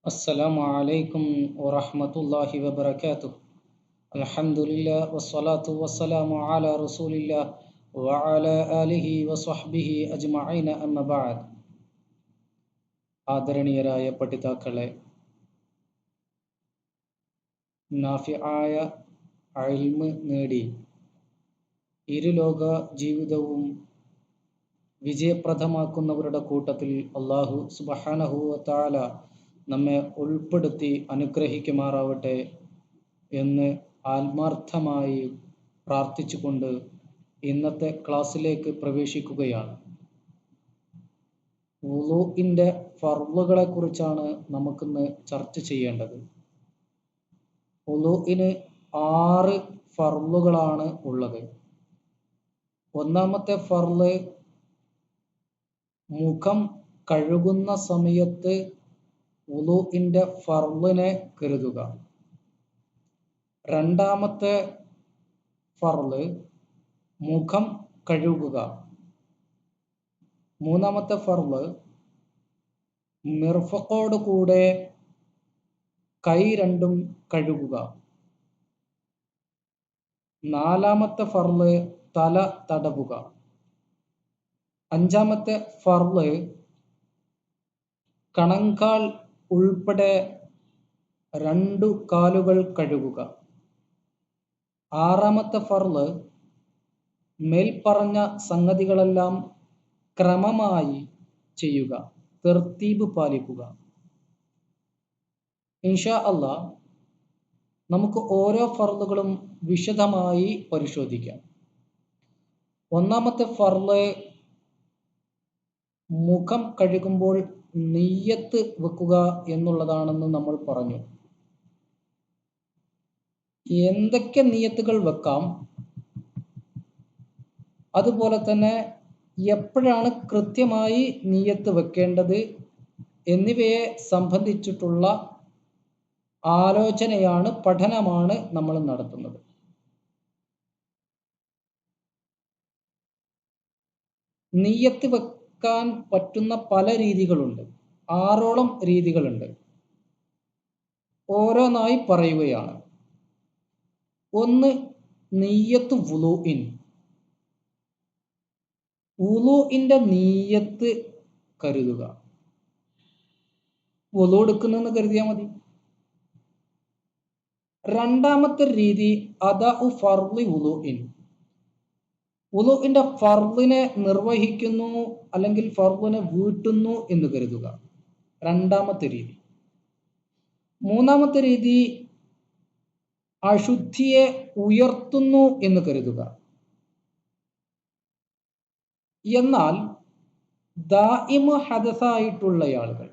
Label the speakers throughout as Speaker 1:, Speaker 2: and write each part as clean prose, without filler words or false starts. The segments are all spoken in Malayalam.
Speaker 1: അസ്സലാമു അലൈക്കും വറഹ്മത്തുള്ളാഹി വബറകാതുഹു. അൽഹംദുലില്ലാഹ് വസ്സലാത്തു വസ്സലാമു അലാ റസൂലില്ലാഹ് വഅലാ ആലിഹി വസ്വഹ്ബിഹി അജ്മഈന അമ്മ ബഅദ്. ആദരണീയരായ പഠിതാക്കളെ, നാഫിആയ ഇൽമ് നേടി ഇരുലോക ജീവിതവും വിജയപ്രദമാക്കുന്നവരുടെ കൂട്ടത്തിൽ അല്ലാഹു സുബ്ഹാനഹു വ തആല നമ്മെ ഉൾപ്പെടുത്തി അനുഗ്രഹിക്കുമാറാവട്ടെ എന്ന് ആത്മാർത്ഥമായി പ്രാർത്ഥിച്ചുകൊണ്ട് ഇന്നത്തെ ക്ലാസ്സിലേക്ക് പ്രവേശിക്കുകയാണ്. വുളൂഇൻ്റെ ഫർളുകളെ കുറിച്ചാണ് നമുക്കിന്ന് ചർച്ച ചെയ്യേണ്ടത്. വുളൂഇന് 6 ഫർളുകളാണ് ഉള്ളത്. ഒന്നാമത്തെ ഫർള് മുഖം കഴുകുന്ന സമയത്ത് വുളൂഇൻ്റെ ഫർളിനെ കരുതുക. രണ്ടാമത്തെ ഫർള് മുഖം കഴുകുക. മൂന്നാമത്തെ ഫർള് മിർഫഖോട് കൂടെ കൈ രണ്ടും കഴുകുക. നാലാമത്തെ ഫർള് തല തടവുക. അഞ്ചാമത്തെ ഫർള് കണങ്കാൽ ഉൾപ്പെടെ 2 കാലുകൾ കഴുകുക. ആറാമത്തെ ഫർള് മേൽപ്പറഞ്ഞ സംഗതികളെല്ലാം ക്രമമായി ചെയ്യുക, തർത്തീബ് പാലിക്കുക. ഇൻഷാ അല്ലാഹ് നമുക്ക് ഓരോ ഫർളുകളും വിശദമായി പരിശോധിക്കാം. ഒന്നാമത്തെ ഫർള് മുഖം കഴുകുമ്പോൾ നിയ്യത്ത് വെക്കുക എന്നുള്ളതാണെന്ന് നമ്മൾ പറഞ്ഞു. എന്തൊക്കെ നിയ്യത്തുകൾ വെക്കാം, അതുപോലെ തന്നെ എപ്പോഴാണ് കൃത്യമായി നിയ്യത്ത് വെക്കേണ്ടത് എന്നിവയെ സംബന്ധിച്ചിട്ടുള്ള ആലോചനയാണ്, പഠനമാണ് നമ്മൾ നടത്തുന്നത്. നിയ്യത്ത് വെക്കാൻ പറ്റുന്ന പല രീതികളുണ്ട്. 6ഓളം രീതികളുണ്ട്. ഓരോന്നായി പറയുകയാണ്. ഒന്ന്, നിയ്യത്ത് വുളൂഇൻ. വുളൂഇൻ്റെ നിയ്യത്ത് കരുതുക. വുളൂ എടുക്കുന്നെന്ന് കരുതിയാൽ മതി. രണ്ടാമത്തെ രീതി അദഉ ഫർളി വുളൂഇൻ. വുളൂഇൻ്റെ ഫർളിനെ നിർവഹിക്കുന്നു അല്ലെങ്കിൽ ഫർളിനെ വീട്ടുന്നു എന്ന് കരുതുക. രണ്ടാമത്തെ രീതി. മൂന്നാമത്തെ രീതി അശുദ്ധിയെ ഉയർത്തുന്നു എന്ന് കരുതുക. എന്നാൽ ദായിമു ഹദസായിട്ടുള്ള ആളുകൾ,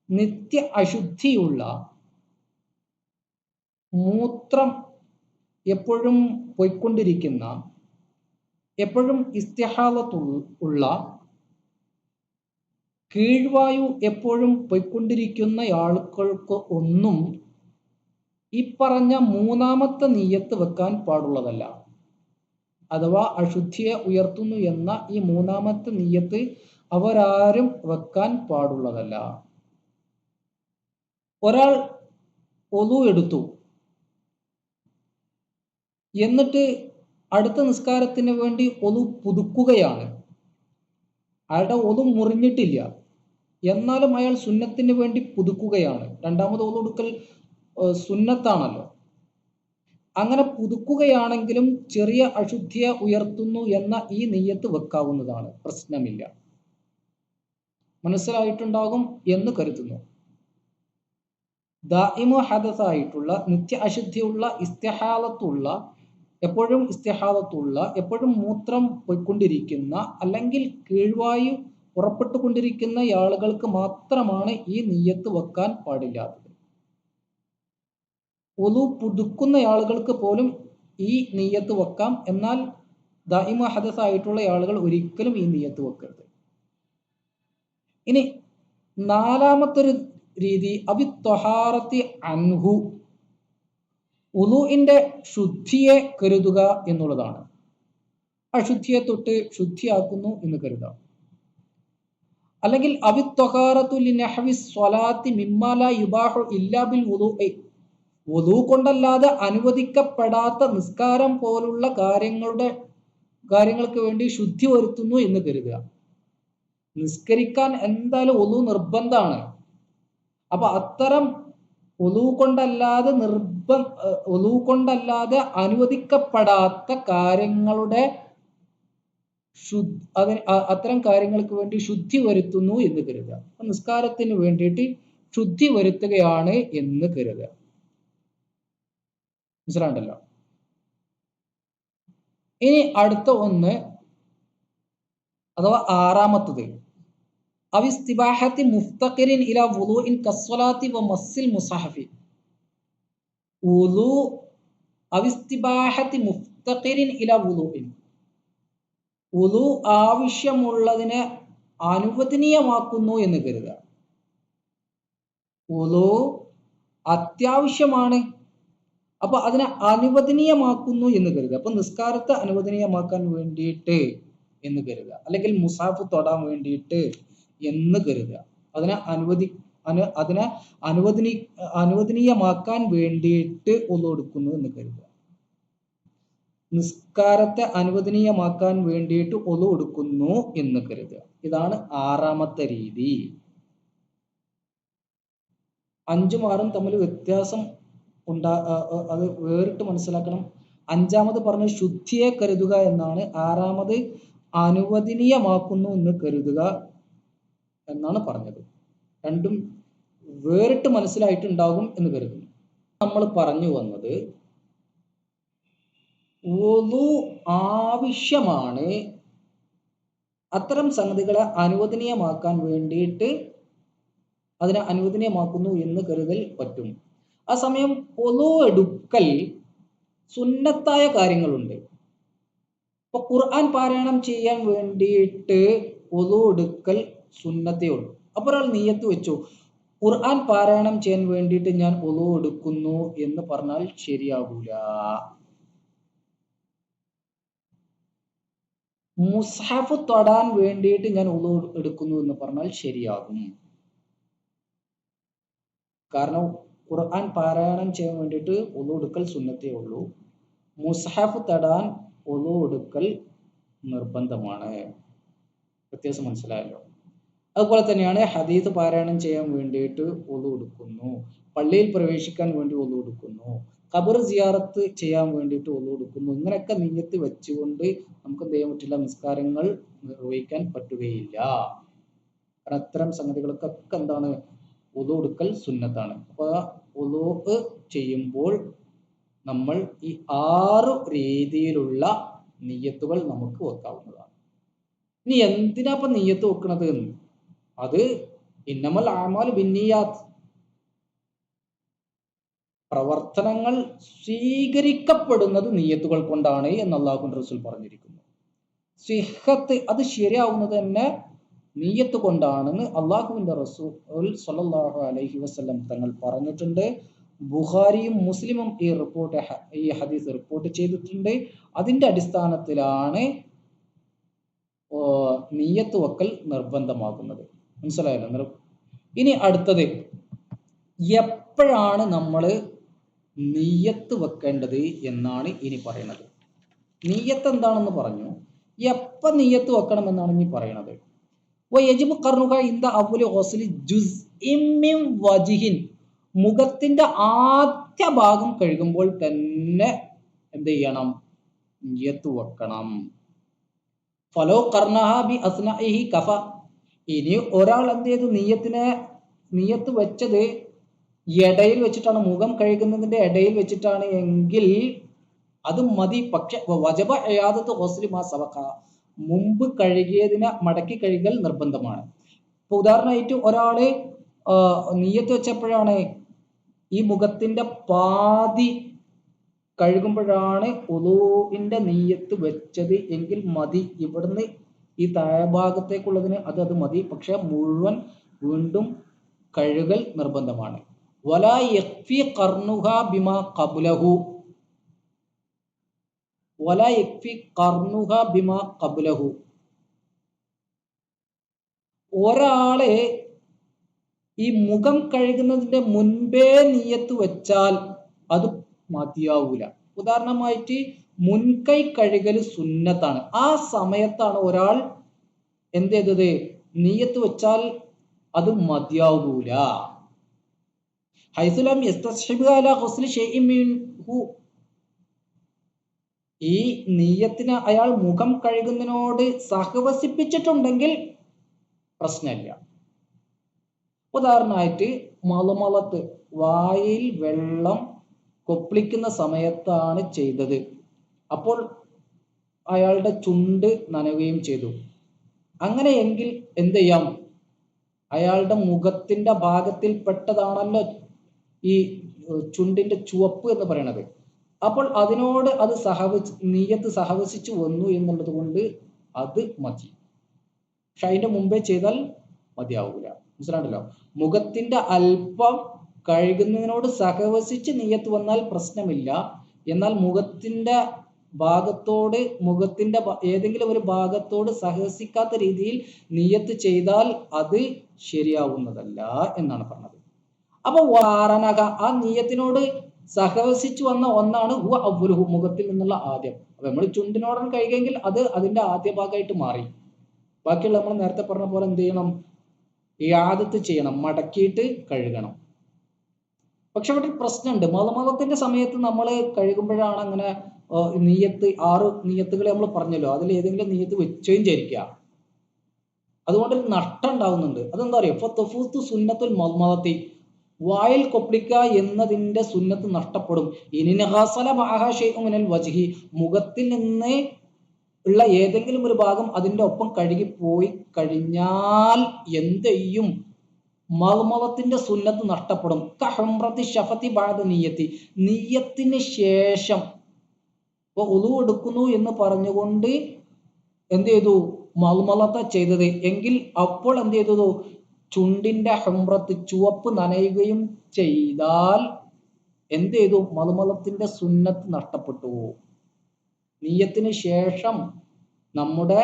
Speaker 1: നിത്യ അശുദ്ധിയുള്ള, മൂത്രം എപ്പോഴും പോയിക്കൊണ്ടിരിക്കുന്ന, എപ്പോഴും ഇസ്തിഹാലത്ത് ഉള്ള, കീഴ്വായു എപ്പോഴും പോയിക്കൊണ്ടിരിക്കുന്ന ആളുകൾക്ക് ഒന്നും ഈ പറഞ്ഞ മൂന്നാമത്തെ നിയ്യത്ത് വെക്കാൻ പാടുള്ളതല്ല. അഥവാ അശുദ്ധിയെ ഉയർത്തുന്നു എന്ന ഈ മൂന്നാമത്തെ നിയ്യത്ത് അവരാരും വെക്കാൻ പാടുള്ളതല്ല. ഒരാൾ ഒളു എടുത്തു, എന്നിട്ട് അടുത്ത നിസ്കാരത്തിന് വേണ്ടി ഒളു പുതുക്കുകയാണ്. അയാളുടെ ഒളു മുറിഞ്ഞിട്ടില്ല, എന്നാലും അയാൾ സുന്നത്തിന് വേണ്ടി പുതുക്കുകയാണ്. രണ്ടാമത് ഒളു എടുക്കൽ സുന്നത്താണല്ലോ. അങ്ങനെ പുതുക്കുകയാണെങ്കിലും ചെറിയ അശുദ്ധിയെ ഉയർത്തുന്നു എന്ന ഈ നിയ്യത്ത് വെക്കാവുന്നതാണ്, പ്രശ്നമില്ല. മനസ്സിലായിട്ടുണ്ടാകും എന്ന് കരുതുന്നു. ദായിമു ഹദസായിട്ടുള്ള, നിത്യ അശുദ്ധിയുള്ള, ഇസ്തിഹാലത്തുള്ള, എപ്പോഴും മൂത്രം പോയിക്കൊണ്ടിരിക്കുന്ന, അല്ലെങ്കിൽ കീഴ്വായു പുറപ്പെട്ടുകൊണ്ടിരിക്കുന്ന ആളുകൾക്ക് മാത്രമാണ് ഈ നിയ്യത്ത് വെക്കാൻ പാടില്ലാത്തത്. ഒളു പുതുക്കുന്ന ആളുകൾക്ക് പോലും ഈ നിയ്യത്ത് വെക്കാം. എന്നാൽ ദായിമു ഹദസായിട്ടുള്ള ആളുകൾ ഒരിക്കലും ഈ നിയ്യത്ത് വെക്കരുത്. ഇനി നാലാമത്തൊരു രീതി അവി ത്വഹാറത്തി അൻഹു. വുളൂഇൻ്റെ ശുദ്ധിയെ കരുതുക എന്നുള്ളതാണ്. അശുദ്ധിയെ തൊട്ട് ശുദ്ധിയാക്കുന്നു എന്ന് കരുതാം. അല്ലെങ്കിൽ അവിത്വഹാറത്തു ലിനഹ്വി സ്വലാത്തി മിമ്മാ ലാ യുബാഹു ഇല്ലാ ബിൽ വുളൂഇ, വുളൂ കൊണ്ടല്ലാതെ അനുവദിക്കപ്പെടാത്ത നിസ്കാരം പോലുള്ള കാര്യങ്ങൾക്ക് വേണ്ടി ശുദ്ധി വരുത്തുന്നു എന്ന് കരുതുക. നിസ്കരിക്കാൻ എന്തായാലും വുളൂ നിർബന്ധമാണ്. അപ്പൊ അത്തരം വുളൂ കൊണ്ടല്ലാതെ അനുവദിക്കപ്പെടാത്ത കാര്യങ്ങളുടെ അത്തരം കാര്യങ്ങൾക്ക് വേണ്ടി ശുദ്ധി വരുത്തുന്നു എന്ന് കരുതുക. നിസ്കാരത്തിന് വേണ്ടിയിട്ട് ശുദ്ധി വരുത്തുകയാണ് എന്ന് കരുതുക. മനസ്സിലാണ്ടല്ലോ. ഇനി അടുത്ത ഒന്ന് അഥവാ ആറാമത്തത്, അവിസ്തിബാഹത്തി മുഫ്തഖിരിൻ ഇലാ വുളൂഇൻ കസ്സലാത്തി വ മസ്സിൽ മുസഹഫി. വുളൂ അവിസ്തിബാഹത്തി മുഫ്തഖിരിൻ ഇലാ വുളൂഇൻ, വുളൂ ആവശ്യമുള്ളതിനെ അനുവദനീയമാക്കുന്നു എന്ന് കരുതുക. വുളൂ അത്യാവശ്യമാണ്, അപ്പൊ അതിനെ അനുവദനീയമാക്കുന്നു എന്ന് കരുതുക. അപ്പൊ നിസ്കാരത്തെ അനുവദനീയമാക്കാൻ വേണ്ടിയിട്ട് എന്ന് കരുതുക, അല്ലെങ്കിൽ മുസാഫ് തൊടാൻ വേണ്ടിയിട്ട് എന്ന് കരുതുക. അതിനെ അനുവദനീയമാക്കാൻ വേണ്ടിയിട്ട് വുളൂ എടുക്കുന്നു എന്ന് കരുതുക. നിസ്കാരത്തെ അനുവദനീയമാക്കാൻ വേണ്ടിയിട്ട് വുളൂ എടുക്കുന്നു എന്ന് കരുതുക. ഇതാണ് ആറാമത്തെ രീതി. 5ഉം 6ഉം തമ്മിൽ വ്യത്യാസം അത് വേറിട്ട് മനസ്സിലാക്കണം. 5ാമത് പറഞ്ഞ ശുദ്ധിയെ കരുതുക എന്നാണ്. 6ാമത് അനുവദനീയമാക്കുന്നു എന്ന് കരുതുക എന്നാണ് പറഞ്ഞത്. രണ്ടും വേറിട്ട് മനസ്സിലായിട്ടുണ്ടാകും എന്ന് കരുതുന്നു. നമ്മൾ പറഞ്ഞു വന്നത് വുളൂ ആവശ്യമാണ്, അത്തരം സംഗതികളെ അനുവദനീയമാക്കാൻ വേണ്ടിയിട്ട് അതിനെ അനുവദനീയമാക്കുന്നു എന്ന് കരുതൽ പറ്റും. ആ സമയം വുളൂ എടുക്കൽ സുന്നത്തായ കാര്യങ്ങളുണ്ട്. ഇപ്പൊ ഖുർആൻ പാരായണം ചെയ്യാൻ വേണ്ടിയിട്ട് വുളൂ എടുക്കൽ സുന്നത്തേ ഉള്ളൂ. അപ്പൊ ഒരാൾ നിയ്യത്ത് വെച്ചു, ഖുർആൻ പാരായണം ചെയ്യാൻ വേണ്ടിയിട്ട് ഞാൻ വുളൂ എടുക്കുന്നു എന്ന് പറഞ്ഞാൽ ശരിയാകൂല. മുസ്ഹഫ് തൊടാൻ വേണ്ടിയിട്ട് ഞാൻ വുളൂ എടുക്കുന്നു എന്ന് പറഞ്ഞാൽ ശരിയാകും. കാരണം ഖുർആൻ പാരായണം ചെയ്യാൻ വേണ്ടിയിട്ട് വുളൂ എടുക്കൽ സുന്നത്തേ ഉള്ളൂ. മുസ്ഹഫ് തൊടാൻ വുളൂ എടുക്കൽ നിർബന്ധമാണ്. വ്യത്യാസം മനസ്സിലായല്ലോ. അതുപോലെ തന്നെയാണ് ഹദീസ് പാരായണം ചെയ്യാൻ വേണ്ടിയിട്ട് വുളൂ എടുക്കുന്നു, പള്ളിയിൽ പ്രവേശിക്കാൻ വേണ്ടി വുളൂ എടുക്കുന്നു, ഖബർ സിയാറത്ത് ചെയ്യാൻ വേണ്ടിയിട്ട് വുളൂ എടുക്കുന്നു. ഇങ്ങനെയൊക്കെ നിയ്യത്ത് വെച്ചുകൊണ്ട് നമുക്ക് എന്ത് ചെയ്യാൻ പറ്റില്ല, നിസ്കാരങ്ങൾ നിർവഹിക്കാൻ പറ്റുകയില്ല. കാരണം അത്തരം സംഗതികൾക്കൊക്കെ എന്താണ്, വുളൂ എടുക്കൽ സുന്നത്താണ്. അപ്പൊ വുളൂ ചെയ്യുമ്പോൾ നമ്മൾ ഈ 6 രീതിയിലുള്ള നിയ്യത്തുകൾ നമുക്ക് വെക്കാവുന്നതാണ്. ഇനി എന്തിനാ ഇപ്പൊ നിയ്യത്ത് വെക്കണത്? അത് ഇന്നമൽ അഅ്മാലു ബിന്നിയാത്ത്, പ്രവർത്തനങ്ങൾ സ്വീകരിക്കപ്പെടുന്നത് നിയ്യത്തുകൾ കൊണ്ടാണ് എന്ന് അല്ലാഹുവിന്റെ റസൂൽ പറഞ്ഞിരിക്കുന്നു. സിഹത്ത് അത് ശരിയാവുന്നത് തന്നെ നിയ്യത്ത് കൊണ്ടാണെന്ന് അല്ലാഹുവിന്റെ റസൂൽ സ്വല്ലല്ലാഹു അലൈഹി വസല്ലം തങ്ങൾ പറഞ്ഞിട്ടുണ്ട്. ബുഖാരിയും മുസ്ലിമും ഈ ഹദീസ് റിപ്പോർട്ട് ചെയ്തിട്ടുണ്ട്. അതിന്റെ അടിസ്ഥാനത്തിലാണ് നിയ്യത്ത് വെക്കൽ നിർബന്ധമാകുന്നത്. മനസ്സിലായല്ലോ. ഇനി അടുത്തത്, എപ്പോഴാണ് നമ്മൾ നിയ്യത്ത് വെക്കേണ്ടത് എന്നാണ് ഇനി പറയുന്നത്. നിയ്യത്ത് എന്താണെന്ന് പറഞ്ഞു, എപ്പോൾ നിയ്യത്ത് വെക്കണം എന്നാണ് ഇനി പറയുന്നത്. വയജിബു ഖർനുക ഇൻദ അവ്വലി ഗുസ്ലി ജുസ്ഇൻ മിൻ വജ്ഹിൻ, മുഖത്തിന്റെ ആദ്യ ഭാഗം കഴുകുമ്പോൾ തന്നെ എന്ത് ചെയ്യണം, നിയ്യത്ത് വെക്കണം. ഫലോ ഖർനഹ ബി അസ്നഇഹി കഫ, ഇനി ഒരാൾ എന്ത് ചെയ്തു, നിയ്യത്ത് വെച്ചത് ഇടയിൽ വെച്ചിട്ടാണ്, മുഖം കഴുകുന്നതിന്റെ ഇടയിൽ വെച്ചിട്ടാണ് എങ്കിൽ അത് മതി. പക്ഷെ വജബ ഇയാദത്തു ഗുസ്ലി മാ സബഖ, മുമ്പ് കഴുകിയതിനെ മടക്കി കഴുകൽ നിർബന്ധമാണ്. ഇപ്പൊ ഉദാഹരണമായിട്ട് ഒരാള് നിയ്യത്ത് വെച്ചപ്പോഴാണ് ഈ മുഖത്തിന്റെ പാതി കഴുകുമ്പോഴാണ് വുളൂഇന്റെ നിയ്യത്ത് വെച്ചത് എങ്കിൽ മതി. ഇവിടുന്ന് ഈ താഴെഭാഗത്തേക്കുള്ളതിന് അത് മതി. പക്ഷെ മുഴുവൻ വീണ്ടും കഴുകൽ നിർബന്ധമാണ്. വലാ യക്ഫി ഖർനുഹ ബിമാ ഖബ്ലഹു, വലാ യക്ഫി ഖർനുഹ ബിമാ ഖബ്ലഹു, ഒരാള് ഈ മുഖം കഴുകുന്നതിന്റെ മുൻപേ നിയ്യത്ത് വെച്ചാൽ അത് മതിയാവൂല. ഉദാഹരണമായിട്ട് മുൻകൈ കഴുകൽ സുന്നത്താണ്. ആ സമയത്താണ് ഒരാൾ എന്ത് ചെയ്തത് നിയ്യത്ത് വെച്ചാൽ അത് മതിയാവൂല. ഹൈസുലം യസ്തസ്ഹിബ് അലാ ഖുസ്ലി ശൈഇൻ മിൻഹു, ഈ നിയ്യത്തിന് അയാൾ മുഖം കഴുകുന്നതിനോട് സഹവസിപ്പിച്ചിട്ടുണ്ടെങ്കിൽ പ്രശ്നമില്ല. ഉദാഹരണമായിട്ട് മളുമളത്ത്, വായിൽ വെള്ളം കൊപ്പിളിക്കുന്ന സമയത്താണ് ചെയ്തത്. അപ്പോൾ അയാളുടെ ചുണ്ട് നനയുകയും ചെയ്തു. അങ്ങനെയെങ്കിൽ എന്ത് ചെയ്യാം? അയാളുടെ മുഖത്തിന്റെ ഭാഗത്തിൽ പെട്ടതാണല്ലോ ഈ ചുണ്ടിന്റെ ചുവപ്പ് എന്ന് പറയുന്നത്. അപ്പോൾ അതിനോട് അത് നിയ്യത്ത് സഹവസിച്ചു വന്നു എന്നുള്ളത് കൊണ്ട് അത് മതി. പക്ഷെ അതിന്റെ മുമ്പേ ചെയ്താൽ മതിയാവൂല. മനസ്സിലാണല്ലോ? മുഖത്തിന്റെ അല്പം കഴുകുന്നതിനോട് സഹവസിച്ച് നിയ്യത്ത് വന്നാൽ പ്രശ്നമില്ല. എന്നാൽ മുഖത്തിന്റെ ഏതെങ്കിലും ഒരു ഭാഗത്തോട് സഹവസിക്കാത്ത രീതിയിൽ നിയ്യത്ത് ചെയ്താൽ അത് ശരിയാവുന്നതല്ല എന്നാണ് പറഞ്ഞത്. അപ്പൊ വാറനക, ആ നിയ്യത്തിനോട് സഹവസിച്ചു വന്ന ഒന്നാണ് ഹുവ അവ്വലുഹു, മുഖത്തിൽ നിന്നുള്ള ആദ്യം. അപ്പൊ നമ്മൾ ചുണ്ടിനോടാണ് കഴുകിയെങ്കിൽ അത് അതിന്റെ ആദ്യ ഭാഗമായിട്ട് മാറി. ബാക്കിയുള്ള നമ്മൾ നേരത്തെ പറഞ്ഞ പോലെ എന്ത് ചെയ്യണം? ഇആദത്ത് ചെയ്യണം, മടക്കിയിട്ട് കഴുകണം. പക്ഷെ ഇവിടെ പ്രശ്നമുണ്ട്. മതത്തിന്റെ സമയത്ത് നമ്മൾ കഴുകുമ്പോഴാണ് അങ്ങനെ നിയ്യത്ത് 6 നിയ്യത്തുകൾ നമ്മൾ പറഞ്ഞല്ലോ, അതിൽ ഏതെങ്കിലും നിയ്യത്ത് വെച്ചുകയും ചെയ്യിക്കുക. അതുകൊണ്ട് നഷ്ടം ഉണ്ടാവുന്നുണ്ട്. അതെന്താ പറയുക? സുന്നത്തുൽ മദ്മദത്തി, വായിൽ കൊപ്പിളിക്കുക എന്നതിന്റെ സുന്നത്ത് നഷ്ടപ്പെടും. മുഖത്തിൽ നിന്ന് ഉള്ള ഏതെങ്കിലും ഒരു ഭാഗം അതിന്റെ ഒപ്പം കഴുകി പോയി കഴിഞ്ഞാൽ എന്ത് ചെയ്യും? മദ്മദത്തിന്റെ സുന്നത്ത് നഷ്ടപ്പെടും. നിയ്യത്തിന് ശേഷം ഉളു എടുക്കുന്നു എന്ന് പറഞ്ഞുകൊണ്ട് എന്ത് ചെയ്തു? മദ്മദത്ത ചെയ്തത് എങ്കിൽ അപ്പോൾ എന്ത് ചെയ്തു? ചുണ്ടിന്റെ ഹുംറത്ത്, ചുവപ്പ് നനയുകയും ചെയ്താൽ എന്ത് ചെയ്തു? മദ്മദത്തിന്റെ സുന്നത്ത് നഷ്ടപ്പെട്ടു. നിയ്യത്തിന് ശേഷം നമ്മുടെ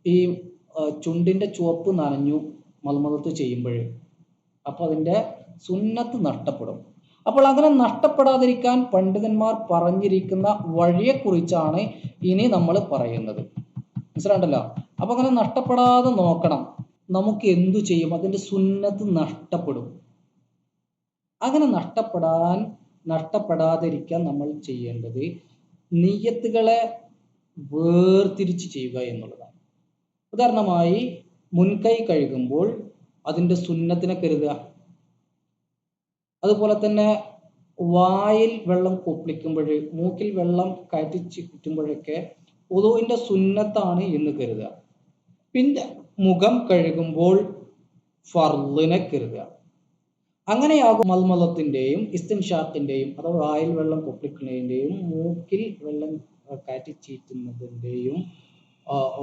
Speaker 1: ഈ ചുണ്ടിന്റെ ചുവപ്പ് നനഞ്ഞു മദ്മദത്ത് ചെയ്യുമ്പോൾ, അപ്പൊ അതിന്റെ സുന്നത്ത് നഷ്ടപ്പെടും. അപ്പോൾ അങ്ങനെ നഷ്ടപ്പെടാതിരിക്കാൻ പണ്ഡിതന്മാർ പറഞ്ഞിരിക്കുന്ന വഴിയെക്കുറിച്ചാണ് ഇനി നമ്മൾ പറയുന്നത്. മനസ്സിലാണ്ടല്ലോ? അപ്പൊ അങ്ങനെ നഷ്ടപ്പെടാതെ നോക്കണം. നമുക്ക് എന്തു ചെയ്യും? അതിന്റെ സുന്നത്ത് നഷ്ടപ്പെടും. അങ്ങനെ നഷ്ടപ്പെടാതിരിക്കാൻ നമ്മൾ ചെയ്യേണ്ടത് നിയ്യത്തുകളെ വേർതിരിച്ച് ചെയ്യുക എന്നുള്ളതാണ്. ഉദാഹരണമായി മുൻകൈ കഴുകുമ്പോൾ അതിന്റെ സുന്നത്തിനെ കരുതുക. അതുപോലെ തന്നെ വായിൽ വെള്ളം കൊപ്പിളിക്കുമ്പോൾ, മൂക്കിൽ വെള്ളം കയറ്റി ചുറ്റുമ്പോഴൊക്കെ ഉദുവിന്റെ സുന്നത്താണ് എന്ന് കരുതുക. പിന്നെ മുഖം കഴുകുമ്പോൾ ഫർളിനെ കരുതുക. അങ്ങനെയാകും മദ്മദത്തിന്റെയും ഇസ്തിൻഷാഖിന്റെയും അഥവാ വായിൽ വെള്ളം കൊപ്പിളിക്കുന്നതിന്റെയും മൂക്കിൽ വെള്ളം കയറ്റി ചീറ്റുന്നതിന്റെയും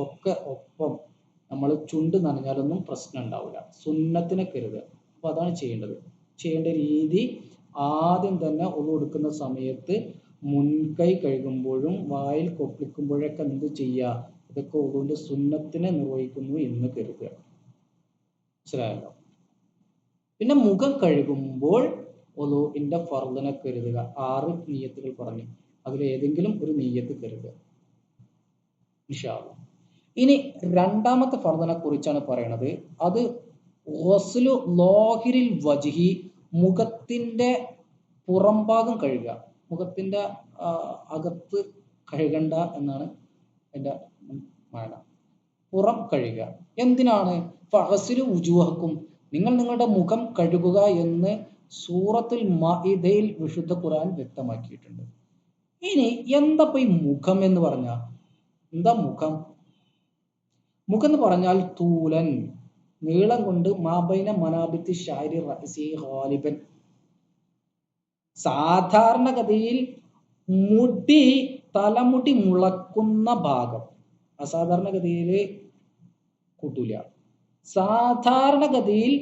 Speaker 1: ഒക്കെ ഒപ്പം നമ്മൾ ചുണ്ട് നനഞ്ഞാലൊന്നും പ്രശ്നം ഉണ്ടാവില്ല. സുന്നത്തിനെ കരുതുക. അപ്പൊ അതാണ് ചെയ്യേണ്ട രീതി. ആദ്യം തന്നെ ഉളു എടുക്കുന്ന സമയത്ത് മുൻകൈ കഴുകുമ്പോഴും വായിൽ കൊപ്പിളിക്കുമ്പോഴൊക്കെ എന്ത് ചെയ്യുക? ഇതൊക്കെ ഉളുവിന്റെ സുന്നത്തിനെ നിർവഹിക്കുന്നു എന്ന് കരുതുക. മനസ്സിലായല്ലോ? പിന്നെ മുഖം കഴുകുമ്പോൾ ഉളുവിന്റെ ഫർളിനെ കരുതുക. 6 നിയ്യത്തുകൾ പറഞ്ഞു, അതിൽ ഏതെങ്കിലും ഒരു നിയ്യത്ത് കരുതുക. ഇൻഷാ അല്ലാഹ്. ഇനി രണ്ടാമത്തെ ഫർളിനെ കുറിച്ചാണ് പറയുന്നത്. അത് ഗസ്ലു ളാഹിരിൽ വജ്ഹി, മുഖത്തിന്റെ പുറംഭാഗം കഴുകുക. മുഖത്തിന്റെ അകത്ത് കഴുകണ്ട എന്നാണ് എൻ്റെ മാന. പുറം കഴുകുക. എന്തിനാണ്? ഫഗ്സിലു വുജൂഹക്കും, നിങ്ങൾ നിങ്ങളുടെ മുഖം കഴുകുക എന്ന് സൂറത്തുൽ മാഇദയിൽ വിശുദ്ധ ഖുർആൻ വ്യക്തമാക്കിയിട്ടുണ്ട്. ഇനി എന്താ ഈ മുഖം എന്ന് പറഞ്ഞാൽ? എന്താ മുഖം? മുഖം എന്ന് പറഞ്ഞാൽ തൂലൻ, നീളം കൊണ്ട്, മാബൈന മനാബിത്തി ഷാരി റഅസി ഗാലിബൻ, സാധാരണഗതിയിൽ തലമുടി മുളക്കുന്ന ഭാഗം. അസാധാരണഗതിയിൽ കൂട്ടൂല. സാധാരണഗതിയിൽ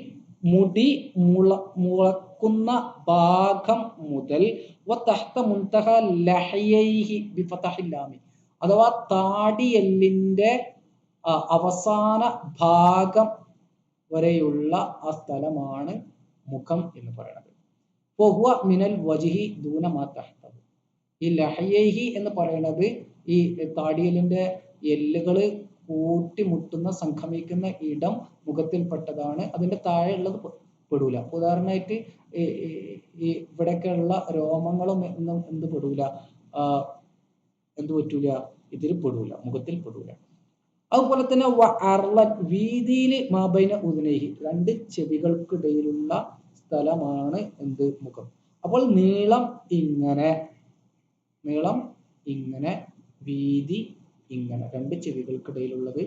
Speaker 1: മുടി മുളക്കുന്ന ഭാഗം മുതൽ വതഹ്ത മുൻതഹ ലഹ്യൈഹി ബിഫതഹിൽ ലാമി, അഥവാ താടിയെല്ലിന്റെ അവസാന ഭാഗം വരെയുള്ള ആ സ്ഥലമാണ് മുഖം എന്ന് പറയുന്നത്. ഫഹുവ മിനൽ വജ്ഹി ദൂന മാ തഹ്തഹു. ഈ ലഹ്യൈഹി എന്ന് പറയുന്നത് ഈ താടിയലിന്റെ എല്ലുകള് കൂട്ടിമുട്ടുന്ന സംഗമിക്കുന്ന ഇടം മുഖത്തിൽപ്പെട്ടതാണ്. അതിന്റെ താഴെയുള്ളത് പെടൂല. ഉദാഹരണമായിട്ട് ഈ ഇവിടെയൊക്കെയുള്ള രോമങ്ങളും എന്ത് പെടൂല, എന്ത് പറ്റൂല, ഇതിൽ പെടൂല, മുഖത്തിൽ പെടൂല. അതുപോലെ തന്നെ വീതിയിൽ മാബൈന ഉദുനൈഹി, രണ്ട് ചെവികൾക്കിടയിലുള്ള സ്ഥലമാണ് എന്ത്, മുഖം. അപ്പോൾ നീളം ഇങ്ങനെ, വീതി ഇങ്ങനെ, രണ്ട് ചെവികൾക്കിടയിലുള്ളത്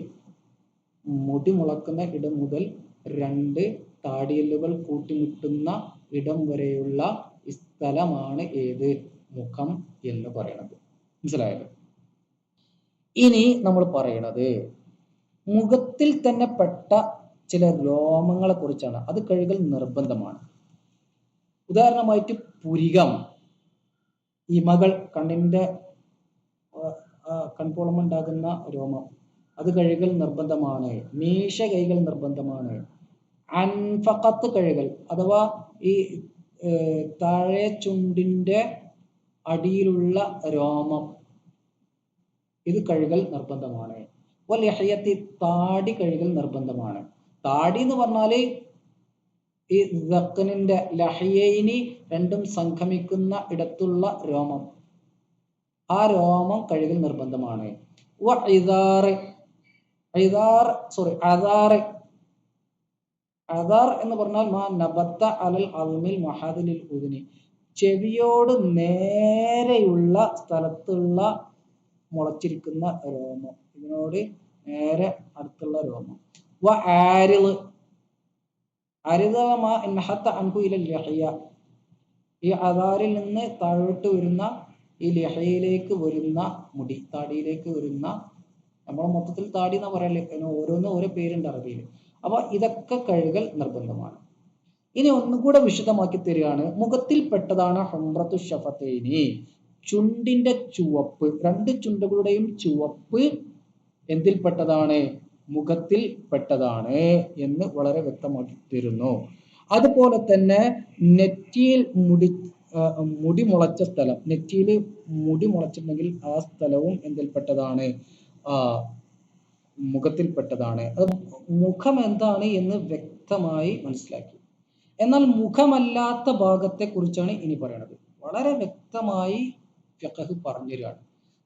Speaker 1: മുടി മുളക്കുന്ന ഇടം മുതൽ രണ്ട് താടിയല്ലുകൾ കൂട്ടിമുട്ടുന്ന ഇടം വരെയുള്ള സ്ഥലമാണ് ഏത്, മുഖം എന്ന് പറയുന്നത്. മനസ്സിലായല്ലോ? ഇനി നമ്മൾ പറയണത് മുഖത്തിൽ തന്നെ പെട്ട ചില രോമങ്ങളെ കുറിച്ചാണ്. അത് കഴുകൽ നിർബന്ധമാണ്. ഉദാഹരണമായിട്ട് പുരികം, ഇമകൾ, കണ്ണിന്റെ കൺപോളമുണ്ടാകുന്ന രോമം, അത് കഴുകൽ നിർബന്ധമാണ്. മീശ കൈകൾ നിർബന്ധമാണ്. അൻഫഖത്ത് കഴുകൽ അഥവാ ഈ താഴെ ചുണ്ടിന്റെ അടിയിലുള്ള രോമം, ഇത് കഴുകൽ നിർബന്ധമാണ്. ലഹ്യത്തി, താടി കഴുകൽ നിർബന്ധമാണ്. താടി എന്ന് പറഞ്ഞാല് ഈ ദഖനിന്റെ ലഹ്യൈനി രണ്ടും സംഗമിക്കുന്ന ഇടത്തുള്ള രോമം, ആ രോമം കഴുകൽ നിർബന്ധമാണ്. അദാർ എന്ന് പറഞ്ഞാൽ മാ നബത്ത അലൽ അൽമിൽ മഹാദിലിൽ ഉദുനി, ചെവിയോട് നേരെയുള്ള സ്ഥലത്തുള്ള മുളച്ചിരിക്കുന്ന രോമം, ഇതിനോട് നേരെ അടുത്തുള്ള രോമം. ഈ അദാറിൽ നിന്ന് താഴോട്ട് വരുന്ന, ഈ ലഹയിലേക്ക് വരുന്ന മുടി, താടിയിലേക്ക് വരുന്ന, നമ്മൾ മൊത്തത്തിൽ താടി എന്നാ പറയല്ലേ, ഓരോന്നും ഓരോ പേരുണ്ട് അറബിയിൽ. അപ്പൊ ഇതൊക്കെ കഴുകൽ നിർബന്ധമാണ്. ഇനി ഒന്നുകൂടെ വിശദമാക്കി തരികയാണ്. മുഖത്തിൽ പെട്ടതാണ് ഹുംറത്തു ഷഫത്തൈനി, ചുണ്ടിന്റെ ചുവപ്പ്, രണ്ട് ചുണ്ടുകളുടെയും ചുവപ്പ് എന്തിൽപ്പെട്ടതാണ്, മുഖത്തിൽ പെട്ടതാണ് എന്ന് വളരെ വ്യക്തമാക്കി തരുന്നു. അതുപോലെ തന്നെ നെറ്റിയിൽ മുടി മുളച്ച സ്ഥലം, നെറ്റിയിൽ മുടി മുളച്ചിട്ടുണ്ടെങ്കിൽ ആ സ്ഥലവും എന്തിൽപ്പെട്ടതാണ്, മുഖത്തിൽപ്പെട്ടതാണ്. അത് മുഖം എന്താണ് എന്ന് വ്യക്തമായി മനസ്സിലാക്കി. എന്നാൽ മുഖമല്ലാത്ത ഭാഗത്തെ കുറിച്ചാണ് ഇനി പറയുന്നത്. വളരെ വ്യക്തമായി ഫിഖ്ഹ് പറഞ്ഞു തരികയാണ്.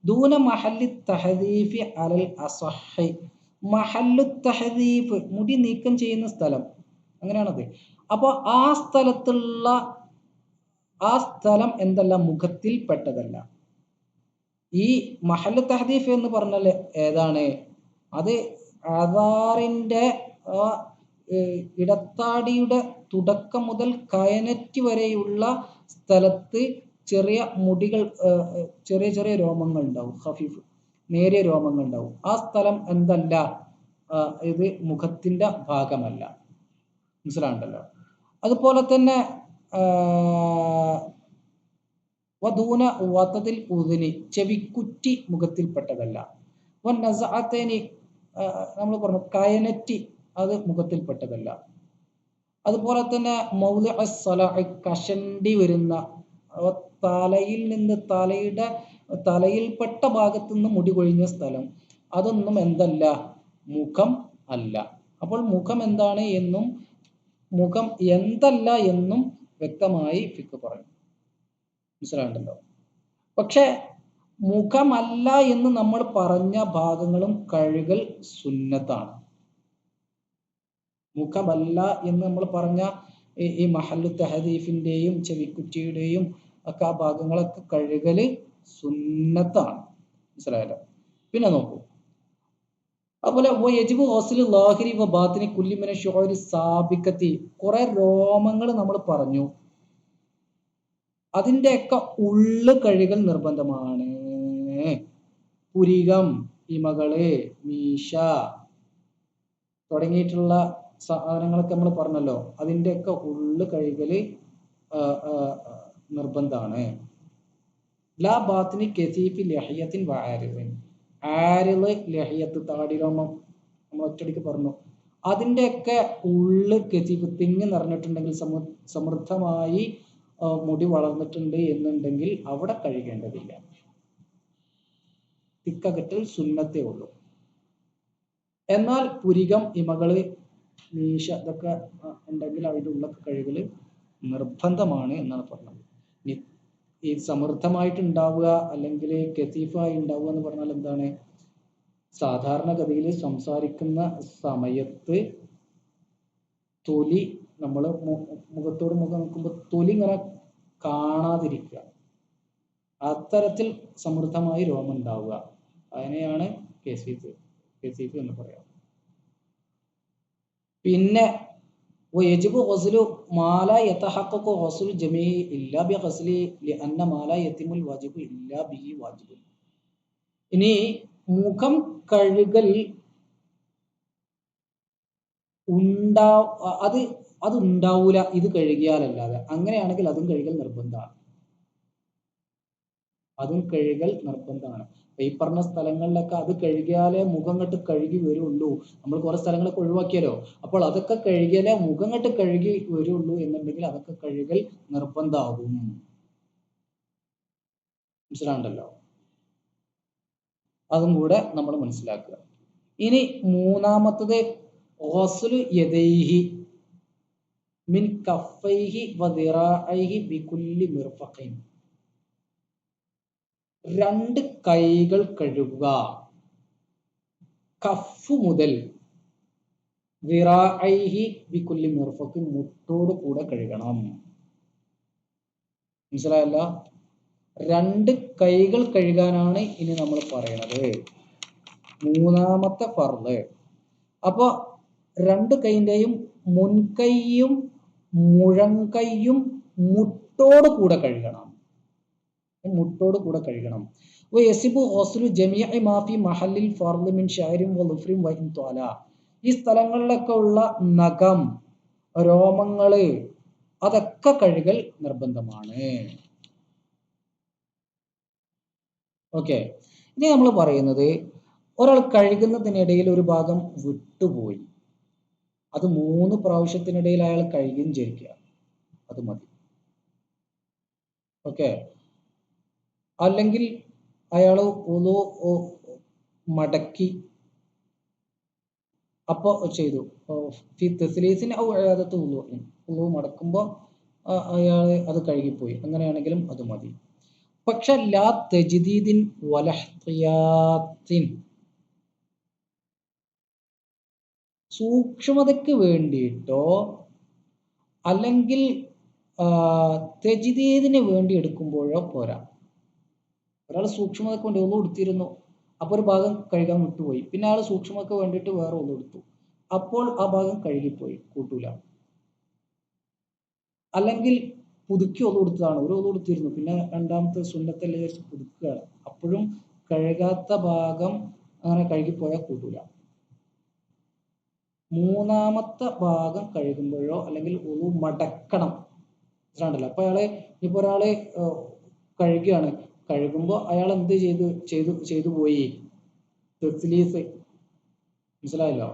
Speaker 1: ദൂന മഹല്ലി തഹദീഫി അലൽ അസഹി, മഹല്ലു തഹദീഫ്, മുടി നീക്കം ചെയ്യുന്ന സ്ഥലം, അങ്ങനെയാണത്. അപ്പൊ ആ സ്ഥലം എന്തല്ല, മുഖത്തിൽ പെട്ടതല്ല. ഈ മഹല്ലു തഹദീഫ് എന്ന് പറഞ്ഞാൽ ഏതാണ്, അത് ആധാറിന്റെ ഇടത്താടിയുടെ തുടക്കം മുതൽ കയനറ്റ് വരെയുള്ള സ്ഥലത്ത് ചെറിയ മുടികൾ, ചെറിയ ചെറിയ രോമങ്ങൾ ഉണ്ടാവും, ഖഫീഫ് നേരിയ രോമങ്ങൾ ഉണ്ടാവും. ആ സ്ഥലം എന്തല്ല, ഇത് മുഖത്തിന്റെ ഭാഗമല്ല. മനസ്സിലാണ്ടല്ലോ? അതുപോലെ തന്നെ വധൂന വതദിൽ ഉദുനി, ചെവിക്കുറ്റി മുഖത്തിൽപ്പെട്ടതല്ല. നസഅതൈനി, നമ്മൾ പറഞ്ഞു കയനറ്റി, അത് മുഖത്തിൽപ്പെട്ടതല്ല. അതുപോലെ തന്നെ മൗദിഉ സ്വലാഹ്, കഷണ്ടി വരുന്ന, തലയിൽ നിന്ന് തലയിൽപ്പെട്ട ഭാഗത്തു നിന്ന് മുടി കൊഴിഞ്ഞ സ്ഥലം, അതൊന്നും എന്തല്ല, മുഖം അല്ല. അപ്പോൾ മുഖം എന്താണ് എന്നും മുഖം എന്തല്ല എന്നും വ്യക്തമായി ഫിഖ് പറയും. മനസ്സിലാണ്ടല്ലോ? പക്ഷെ മുഖമല്ല എന്ന് നമ്മൾ പറഞ്ഞ ഭാഗങ്ങളും കഴുകൽ സുന്നത്താണ്. മുഖമല്ല എന്ന് നമ്മൾ പറഞ്ഞ ഈ മഹല്ലു തഹദീഫിന്റെയും ചെവിക്കുറ്റിയുടെയും ഒക്കെ ആ ഭാഗങ്ങളൊക്കെ കഴുകല് സുന്നത്താണ്. മനസ്സിലായല്ലോ? പിന്നെ നോക്കൂ, അതുപോലെ കുറെ രോമങ്ങൾ നമ്മൾ പറഞ്ഞു, അതിൻ്റെയൊക്കെ ഉള്ളു കഴുകൽ നിർബന്ധമാണ്. പുരികം, ഇമകള്, മീശ തുടങ്ങിയിട്ടുള്ള സാധനങ്ങളൊക്കെ നമ്മൾ പറഞ്ഞല്ലോ, അതിൻ്റെയൊക്കെ ഉള്ളു കഴുകല് നിർബന്ധമാണ്. ലാ ബാത്തിനി കെസീഫി ലഹിയത്തിൻ വആരിദിൻ, ആരിള് ലഹിയത്ത് താടിരോമം നമ്മൾ ഒറ്റടിക്ക് പറഞ്ഞു. അതിൻ്റെയൊക്കെ ഉള്ള് കെതിബ് തിങ്ങി നിറഞ്ഞിട്ടുണ്ടെങ്കിൽ സമൃദ്ധമായി മുടി വളർന്നിട്ടുണ്ട് എന്നുണ്ടെങ്കിൽ അവിടെ കഴുകേണ്ടതില്ല. തിക്കകെട്ടൽ സുന്നത്തേ ഉള്ളൂ. എന്നാൽ പുരികം, ഇമകള്, മീശ ഇതൊക്കെ ഉണ്ടെങ്കിൽ അതിൻ്റെ ഉള്ളൊക്കെ കഴുകൽ നിർബന്ധമാണ് എന്നാണ് പറഞ്ഞത്. ഈ സമൃദ്ധമായിട്ടുണ്ടാവുക അല്ലെങ്കിൽ കെസീഫായി ഉണ്ടാവുക എന്ന് പറഞ്ഞാൽ എന്താണ്? സാധാരണഗതിയിൽ സംസാരിക്കുന്ന സമയത്ത് തൊലി നമ്മൾ മുഖത്തോട് മുഖം നോക്കുമ്പോൾ തൊലി ഇങ്ങനെ കാണാതിരിക്കുക, അത്തരത്തിൽ സമൃദ്ധമായി രോമം ഉണ്ടാവുക, അതിനെയാണ് കെസീഫ് എന്ന് പറയാം. പിന്നെ യജിബു ഗസ്ലു മാല യതഹഖഖു ഗസ്ലു ജമീഇ ഇല്ലാ ബി ഗസ്ലി ലിഅന്ന മാല യതിമുൽ വാജിബു ഇല്ലാ ബിഹി വാജിബു. ഇനി മുഖം കഴുകൽ അത് ഉണ്ടാവൂല ഇത് കഴുകിയാലല്ലാതെ. അങ്ങനെയാണെങ്കിൽ അതും കഴുകൽ നിർബന്ധമാണ്. ഈ പറഞ്ഞ സ്ഥലങ്ങളിലൊക്കെ അത് കഴുകിയാലേ മുഖം കെട്ട് കഴുകി വരുള്ളൂ. നമ്മൾ കുറെ സ്ഥലങ്ങളൊക്കെ ഒഴിവാക്കിയല്ലോ. അപ്പോൾ അതൊക്കെ കഴുകിയാലേ മുഖം കെട്ട് കഴുകി വരുള്ളൂ എന്നുണ്ടെങ്കിൽ അതൊക്കെ കഴുകൽ നിർബന്ധമാകും. മനസ്സിലാണ്ടല്ലോ? അതും കൂടെ നമ്മൾ മനസ്സിലാക്കുക. ഇനി മൂന്നാമത്തത് ഗസ്ലു യദൈഹി മിൻ കഫൈഹി വദിറാഇഹി ബികുല്ലി മിർഫഖിൻ. രണ്ട് കൈകൾ കഴുകുക. കഫ് മുതൽ ദിറാഇഹി ബികുല്ലി മിർഫഖിൻ, മുട്ടോട് കൂടെ കഴുകണം. മനസ്സിലായല്ല? രണ്ട് കൈകൾ കഴുകാനാണ് ഇനി നമ്മൾ പറയണത്, മൂന്നാമത്തെ ഫർള്. അപ്പൊ രണ്ട് കൈന്റെയും മുൻകൈയും മുഴങ്കൈയും മുട്ടോട് കൂടെ കഴുകണം. ഈ സ്ഥലങ്ങളിലൊക്കെ ഉള്ള നഖം, രോമങ്ങള് അതൊക്കെ കഴുകൽ നിർബന്ധമാണ്. ഓക്കെ. ഇനി നമ്മൾ പറയുന്നത് ഒരാൾ കഴുകുന്നതിനിടയിൽ ഒരു ഭാഗം വിട്ടുപോയി, അത് 3 പ്രാവശ്യത്തിനിടയിൽ അയാൾ കഴുകുകയും ചെയ്യിക്കുക, അത് മതി. ഓക്കെ. അല്ലെങ്കിൽ അയാൾ മടക്കി അപ്പോൾ ചെയ്തു മടക്കുമ്പോൾ അയാൾ അത് കഴുകിപ്പോയി, അങ്ങനെയാണെങ്കിലും അത് മതി. പക്ഷെ ലാ തജ്ദീദിൻ വലഹ്തിയാത്തിൻ, സൂക്ഷ്മതയ്ക്ക് വേണ്ടിയിട്ടോ അല്ലെങ്കിൽ തജ്ദീദിന് വേണ്ടി എടുക്കുമ്പോഴോ പോരാ. ഒരാൾ സൂക്ഷ്മതയ്ക്ക് വേണ്ടി ഒന്നും എടുത്തിരുന്നു, അപ്പോൾ ഒരു ഭാഗം കഴുകാൻ വിട്ടുപോയി, പിന്നെ ആൾ സൂക്ഷ്മതയ്ക്ക് വേണ്ടിയിട്ട് വേറെ ഒന്നും എടുത്തു, അപ്പോൾ ആ ഭാഗം കഴുകിപ്പോയി, കൂട്ടൂല. അല്ലെങ്കിൽ പുതുക്കി ഒന്നും എടുത്തതാണ്, ഒരു ഒന്നും എടുത്തിരുന്നു, പിന്നെ രണ്ടാമത്തെ സുന്നത്തല്ലേ വിചാരിച്ച് പുതുക്കുകയാണ്, അപ്പോഴും കഴുകാത്ത ഭാഗം അങ്ങനെ കഴുകിപ്പോയാൽ കൂട്ടൂല. മൂന്നാമത്തെ ഭാഗം കഴുകുമ്പോഴോ അല്ലെങ്കിൽ ഒന്നു മടക്കണം. മനസ്സിലാണ്ടല്ലോ? അപ്പൊ ഇപ്പൊ ഒരാള് കഴുകുകയാണ്, കഴുകുമ്പോൾ അയാൾ എന്ത് ചെയ്തു പോയി? തസ്ലീസ്. മനസ്സിലായല്ലോ?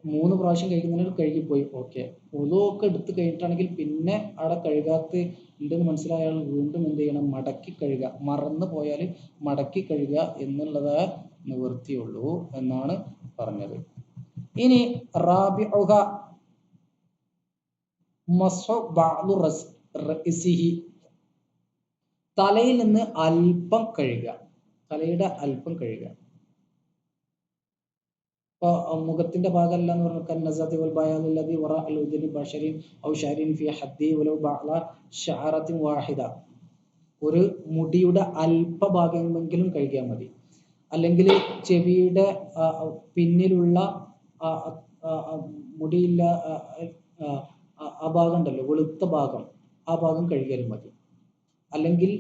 Speaker 1: 3 പ്രാവശ്യം കഴിക്കുന്നതിന് കഴുകിപ്പോയി. ഓക്കെ. ഒന്നുമൊക്കെ എടുത്ത് കഴിഞ്ഞിട്ടാണെങ്കിൽ പിന്നെ അവിടെ കഴുകാത്ത ഉണ്ടെന്ന് മനസ്സിലായ അയാൾ വീണ്ടും എന്ത് ചെയ്യണം? മടക്കി കഴുകുക. മറന്നു പോയാൽ മടക്കി കഴുകുക എന്നുള്ളത് നിവൃത്തിയുള്ളൂ എന്നാണ് പറഞ്ഞത്. ഇനി റാബിഉഹ മസ്ഹു ബഅദു റഅസിഹി, തലയിൽ നിന്ന് അല്പം കഴുകുക, തലയുടെ അല്പം കഴുകുക. ഇപ്പൊ മുഖത്തിന്റെ ഭാഗമല്ല എന്ന് പറഞ്ഞാൽ ഒരു മുടിയുടെ അല്പഭാഗമെങ്കിലും കഴുകിയാൽ മതി. അല്ലെങ്കിൽ ചെവിയുടെ പിന്നിലുള്ള മുടിയില്ല ആ ഭാഗം ഉണ്ടല്ലോ, വെളുത്ത ഭാഗം, ആ ഭാഗം കഴുകിയാലും മതി. അല്ലെങ്കിൽ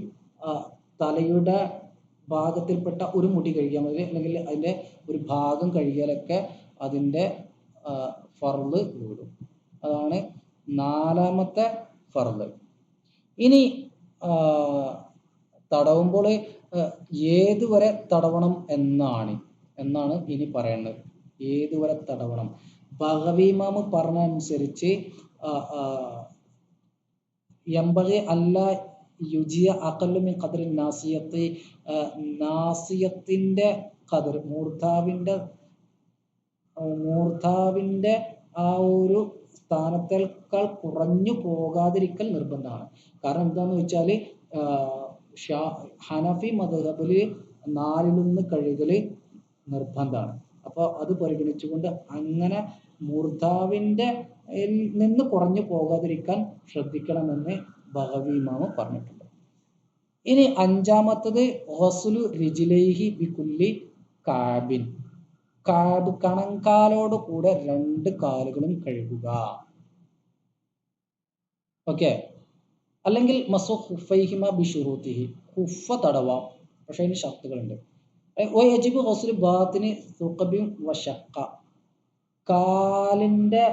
Speaker 1: തലയുടെ ഭാഗത്തിൽപ്പെട്ട ഒരു മുടി കഴുകിയാൽ മതി, അല്ലെങ്കിൽ അതിൻ്റെ ഒരു ഭാഗം കഴുകിയാലൊക്കെ അതിൻ്റെ ഫർള് കൂടും. അതാണ് 4ാമത്തെ ഫർള്. ഇനി തടവുമ്പോൾ ഏതുവരെ തടവണം എന്നാണ് ഇനി പറയുന്നത്. ഏതുവരെ തടവണം? ബഗവി ഇമാം പറഞ്ഞ അനുസരിച്ച് യംബഗി അല്ല യുജിയ അഖല്ലു മിൻ ഖദ്രി നാസിയത്തി, നാസിയത്തിന്റെ ഖദർ, മൂർധാവിന്റെ ആ ഒരു സ്ഥാനത്തേക്കാൾ കുറഞ്ഞു പോകാതിരിക്കൽ നിർബന്ധമാണ്. കാരണം എന്താന്ന് വെച്ചാൽ ഹനഫി മദ്ഹബില് 4 കഴുകൽ നിർബന്ധമാണ്. അപ്പോൾ അത് പരിഗണിച്ചുകൊണ്ട് അങ്ങനെ മൂർധാവിന്റെ നിന്ന് കുറഞ്ഞു പോകാതിരിക്കാൻ ശ്രദ്ധിക്കണമെന്ന് ബഗവി ഇമാം പറഞ്ഞിട്ടുണ്ട്. ഇനി 5-മത്തത് ഗസ്ലു റിജ്ലൈഹി ബികുല്ലി കാബിൻ, കാബ് കണങ്കാലോട് കൂടെ 2 കാലുകളും കഴുകുക. ഓക്കെ. അല്ലെങ്കിൽ മസു ഖുഫൈഹിമ ബിശുറൂതിഹി, ഖുഫ തടവാം, പക്ഷെ അതിന് ഷർത്തുകളുണ്ട്. വയജിബു ഗസ്ലു ബാത്തിനി സുഖബിൻ വശഖ, കാലിന്റെ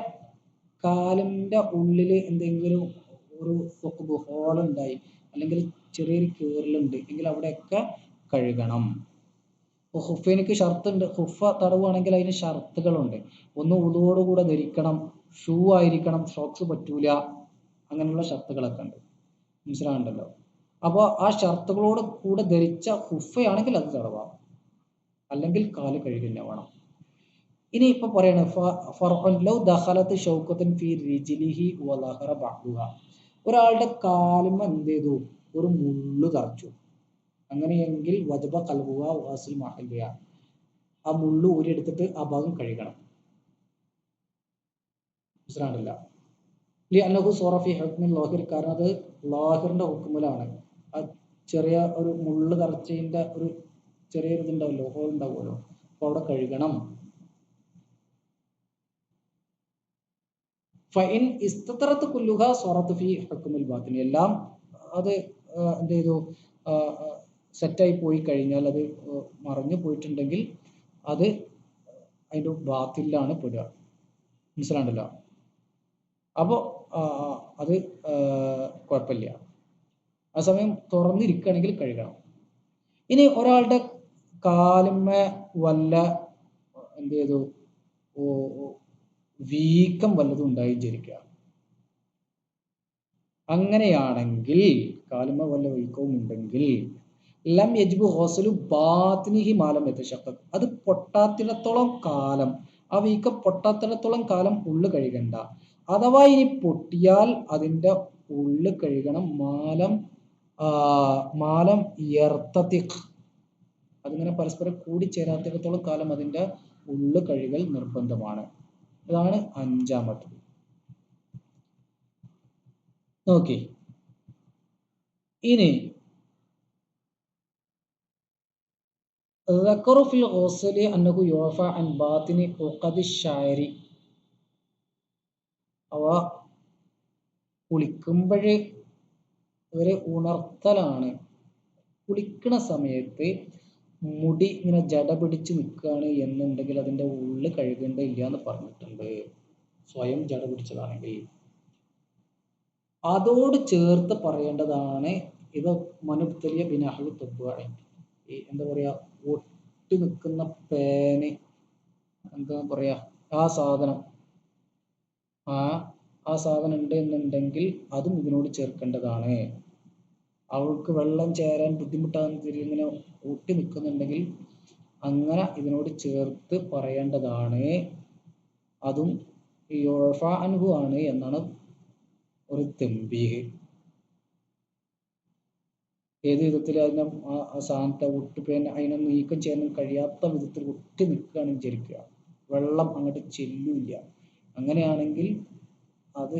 Speaker 1: ഉള്ളിൽ എന്തെങ്കിലും ഒരു സുഖബ് ഹോളുണ്ടായി അല്ലെങ്കിൽ ചെറിയൊരു കീറലുണ്ട് എങ്കിൽ അവിടെയൊക്കെ കഴുകണം. ഹുഫൈനിക്ക് ഷർത്തുണ്ട്. ഹുഫ തടവുകയാണെങ്കിൽ അതിന് ഷർത്തുകളുണ്ട്. ഒന്ന് ഉളുവോടുകൂടെ ധരിക്കണം, ഷൂ ആയിരിക്കണം, ഷോക്സ് പറ്റൂല, അങ്ങനെയുള്ള ഷർത്തുകളൊക്കെ ഉണ്ട്. മനസ്സിലാകണ്ടല്ലോ. അപ്പോൾ ആ ഷർത്തുകളോട് കൂടെ ധരിച്ച ഹുഫയാണെങ്കിൽ അത് തടവാം, അല്ലെങ്കിൽ കാല് കഴുകുന്ന വേണം. ഇനി ഇപ്പൊ പറയണ ഒരാളുടെ കാലുമ എന്ത് ചെയ്തു, ഒരു മുള്ളു തറച്ചു, അങ്ങനെയെങ്കിൽ വജബ കൽബുക വാസിൽ മഹല്ലിയ, ആ മുള്ളു ഊരിയെടുത്തിട്ട് ആ ഭാഗം കഴുകണം. മനസ്സിലാകണ്ടില്ല. അന്നഹു സോറഫി ഹുക്മിൻ ലാഹിർ, കാരണം അത് ലാഹിറിന്റെ ഹുക്കുമിലാണ്. ആ ചെറിയ ഒരു മുള്ളു തറച്ചതിന്റെ ഒരു ചെറിയൊരു ഇതുണ്ടാവല്ലോ, ഹോൾ ഉണ്ടാവുമല്ലോ, അപ്പൊ അവിടെ കഴുകണം. ഫൈൻ ഇസ്തറത്ത് കുല്ലുഹ സോറത്ത് ഫി ഹുക്മിൽ ബാത്തിൻ, എല്ലാം അത് എന്ത് ചെയ്തു, സെറ്റായി പോയി കഴിഞ്ഞാൽ, അത് മറഞ്ഞു പോയിട്ടുണ്ടെങ്കിൽ അത് അതിൻ്റെ ബാത്തിലാണ് പെടുക. മനസ്സിലാണ്ടല്ലോ. അപ്പോൾ അത് കുഴപ്പമില്ല. ആ സമയം തുറന്നിരിക്കുകയാണെങ്കിൽ കഴുകണം. ഇനി ഒരാളുടെ കാലുമ്മ വല്ല എന്ത് ചെയ്തു, വീക്കം വല്ലതും ഉണ്ടായി വിചാരിക്കുക. അങ്ങനെയാണെങ്കിൽ കാലുമ്മ വല്ല വീക്കവും ഉണ്ടെങ്കിൽ ലം യജിബു ഗസ്ലു ബാത്തിനിഹി മാലം യതശഖഖ്, അത് പൊട്ടാത്തിടത്തോളം കാലം, ആ വീക്കം പൊട്ടാത്തിടത്തോളം കാലം ഉള്ളു കഴുകണ്ട. അഥവാ ഇനി പൊട്ടിയാൽ അതിന്റെ ഉള്ളു കഴുകണം. മാലം യർത്തതിഖ്, അതിങ്ങനെ പരസ്പരം കൂടിച്ചേരാത്തിടത്തോളം കാലം അതിന്റെ ഉള്ളു കഴുകൽ നിർബന്ധമാണ്. ഇതാണ് 5-മത്തത്. നോക്കി. ഇനി ഫിൽ ഗസ്ലി അന്നഹു യുഅഫ അൻ ബാത്തിനി ഉഖദി ശഅരി, അവ കുളിക്കുമ്പോഴേ ഒരു ഉണർത്തലാണ്. കുളിക്കണ സമയത്ത് മുടി ഇങ്ങനെ ജട പിടിച്ച് നിൽക്കുകയാണ് എന്നുണ്ടെങ്കിൽ അതിന്റെ ഉള്ളിൽ കഴുകേണ്ടതില്ല എന്ന് പറഞ്ഞിട്ടുണ്ട്. സ്വയം ജട പിടിച്ചതാണെങ്കിൽ അതോട് ചേർത്ത് പറയേണ്ടതാണ്. ഇത് മനുബ്തലിയ ബിനഹ്വി തുബ്ബാഇ, ഈ എന്താ പറയാ, ഒട്ടി നിൽക്കുന്ന പേന്, എന്താ പറയാ, ആ സാധനം ഉണ്ട് എന്നുണ്ടെങ്കിൽ അതും ഇതിനോട് ചേർക്കേണ്ടതാണ്. അവൾക്ക് വെള്ളം ചേരാൻ ബുദ്ധിമുട്ടാകുന്ന ഇങ്ങനെ ഒട്ടി നിൽക്കുന്നുണ്ടെങ്കിൽ അങ്ങനെ ഇതിനോട് ചേർത്ത് പറയേണ്ടതാണ്. അതും യുഅഫ അൻഹു ആണ് എന്നാണ് ഒരു തംബീഹ്. ഏത് വിധത്തിൽ അതിനെ ആ സാധനത്തെ ഒട്ടുപേൻ അതിനെ നീക്കം ചെയ്യാൻ കഴിയാത്ത വിധത്തിൽ ഒട്ടി നിൽക്കുകയാണെന്ന് വിചാരിക്കുക, വെള്ളം അങ്ങോട്ട് ചെല്ലില്ല. അങ്ങനെയാണെങ്കിൽ അത്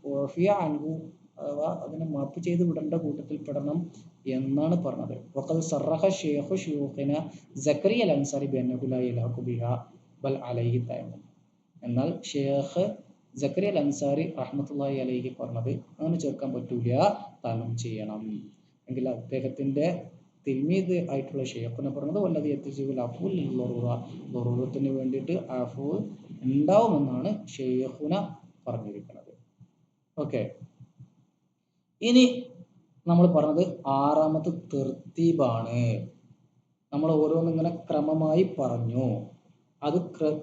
Speaker 1: ഉഅഫിയ അൻഹു, അഥവാ അതിനെ മാപ്പ് ചെയ്ത് വിടേണ്ട കൂട്ടത്തിൽ പെടണം എന്നാണ് പറഞ്ഞത്. വഖദ് സറഹ ശൈഖു ശുയൂഖിന സക്കരിയ അൽ അൻസാരി ബിഅന്നഹു ലാ യലഹഖു ബിഹാ ബൽ അലൈഹി തയമ്മം, എന്നാൽ ഷെയ്ഖ് സക്കരിയ അൽ അൻസാരി റഹ്മത്തുള്ളാഹി അലൈഹി പറഞ്ഞത് അങ്ങനെ ചേർക്കാൻ പറ്റൂല, തയമ്മം ചെയ്യണം. എങ്കിൽ അദ്ദേഹത്തിന്റെ തിൽമീദ് ആയിട്ടുള്ള ഷെയ്ഖിനെ പറഞ്ഞത് വല്ലദി യത്തസിബുൽ അഫ്വു ലിൽ ദറൂറത്തിന് വേണ്ടിയിട്ട് അഫ്വു ഉണ്ടാവുമെന്നാണ് ഷെയ്ഖുന പറഞ്ഞിരിക്കുന്നത്. ഓക്കെ. ഇനി നമ്മൾ പറഞ്ഞത് 6-മത്തെ തർത്തീബാണ്. നമ്മൾ ഓരോന്നിങ്ങനെ ക്രമമായി പറഞ്ഞു. അത്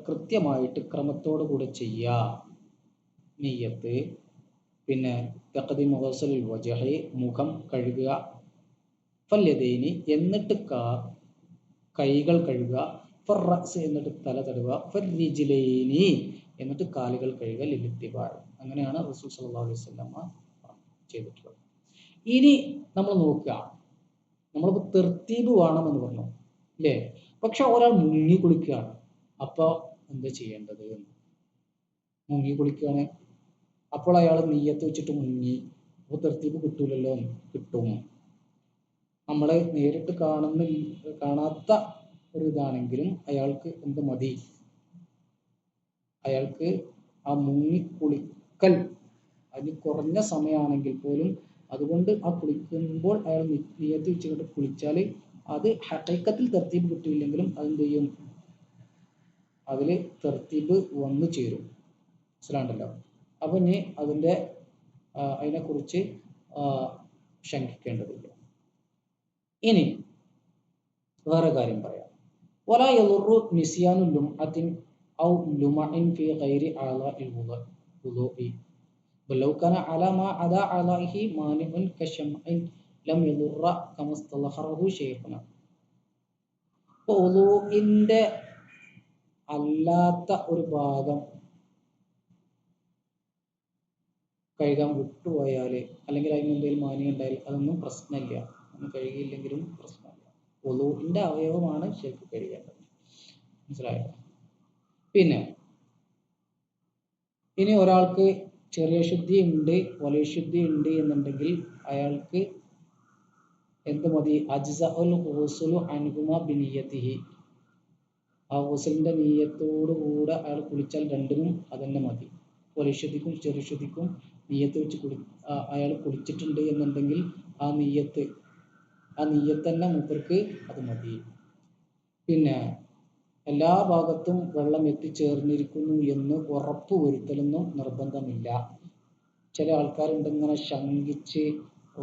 Speaker 1: കൃത്യമായിട്ട് ക്രമത്തോടു കൂടെ ചെയ്യുക. നിയ്യത്ത്, പിന്നെ തഖദീമു ഗസ്ലുൽ വജ്ഹി, മുഖം കഴുകുക, ഫല്യദൈനി എന്നിട്ട് കൈകൾ കഴുകുക, ഫർറസ് എന്നിട്ട് തല തടവുക, ഫർരിജ്ലൈനി എന്നിട്ട് കാലുകൾ കഴുകുക, ലിലിത്തിബാ. അങ്ങനെയാണ് റസൂൽ സല്ലല്ലാഹു അലൈഹി വസല്ലം ചെയ്തിട്ടുള്ളത്. ഇനി നമ്മൾ നോക്കുക, നമ്മളിപ്പോൾ തെർത്തീബ് വേണമെന്ന് പറഞ്ഞു അല്ലേ? പക്ഷെ ഒരാൾ മുങ്ങി കുളിക്കുകയാണ്, അപ്പോൾ എന്താ ചെയ്യേണ്ടത്? മുങ്ങി കുളിക്കുകയാണ്, അപ്പോൾ അയാൾ നിയ്യത്ത് വെച്ചിട്ട് മുങ്ങി, അപ്പോൾ തെർത്തീബ് കിട്ടൂലല്ലോ. കിട്ടും. നമ്മൾ നേരിട്ട് കാണാത്ത ഒരു ഇതാണെങ്കിലും അയാൾക്ക് എന്ത് മതി? അയാൾക്ക് ആ മുങ്ങിക്കുളിക്കൽ അതിന് കുറഞ്ഞ സമയമാണെങ്കിൽ പോലും അതുകൊണ്ട് ആ കുളിക്കുമ്പോൾ അയാൾ നിയ്യത്ത് വെച്ചുകൊണ്ട് കുളിച്ചാൽ അത് ഹഖീഖത്തിൽ തെർത്തീബ് കിട്ടിയില്ലെങ്കിലും അതെന്ത് ചെയ്യും? അതിൽ തെർത്തീബ് വന്നു ചേരും. മനസ്സിലാണ്ടല്ലോ? അപ്പം ഇനി അതിനെക്കുറിച്ച് ശങ്കിക്കേണ്ടതില്ല. ഇനി വേറെ കാര്യം പറയാം. വലാ യളുറു നിസ്യാനു ലുംഅത്തിൻ ഔ ലുമഇൻ ഫീ ഗൈരി അഅളാഇൽ വുളൂഇ വലൗ കാന അലാ മാ അദാ അഅളാഇഹി മാനിഉൻ കശംഇൻ ലം യളുറ കമസ്തലഹറഹു ശൈഖുന. വുളൂഇന്റെ അല്ലാത്ത ഒരു ഭാഗം കഴുകാൻ വിട്ടുപോയാൽ അല്ലെങ്കിൽ അതിന് എന്തെങ്കിലും മാനിയം ഉണ്ടായാൽ അതൊന്നും പ്രശ്നമില്ല. ഒന്നും കഴുകിയില്ലെങ്കിലും പ്രശ്നമില്ല. വുളൂഇന്റെ അവയവമാണ് ശരിക്കും കഴുകേണ്ടത്. മനസ്സിലായോ? പിന്നെ ഇനി ഒരാൾക്ക് ചെറിയ ശുദ്ധി ഉണ്ട്, വലിയ ശുദ്ധി ഉണ്ട് എന്നുണ്ടെങ്കിൽ അയാൾക്ക് എന്ത് മതി? അജ്സഉൽ ഗുസ്ലു അൻഹുമാ ബിനിയ്യതിഹി. ആ ഗുസ്ലിന്റെ നിയ്യത്തോടുകൂടെ അയാൾ കുളിച്ചാൽ രണ്ടിനും അതന്നെ മതി. വലിയ ശുദ്ധിക്കും ചെറിയ ശുദ്ധിക്കും നിയ്യത്ത് വെച്ച് അയാൾ കുളിച്ചിട്ടുണ്ട് എന്നുണ്ടെങ്കിൽ ആ നിയ്യത്ത് തന്നെ മൂപ്പർക്ക് അത് മതി. പിന്നെ എല്ലാ ഭാഗത്തും വെള്ളം എത്തിച്ചേർന്നിരിക്കുന്നു എന്ന് ഉറപ്പ് വരുത്തലൊന്നും നിർബന്ധമില്ല. ചില ആൾക്കാരുണ്ട് ഇങ്ങനെ ശങ്കിച്ച്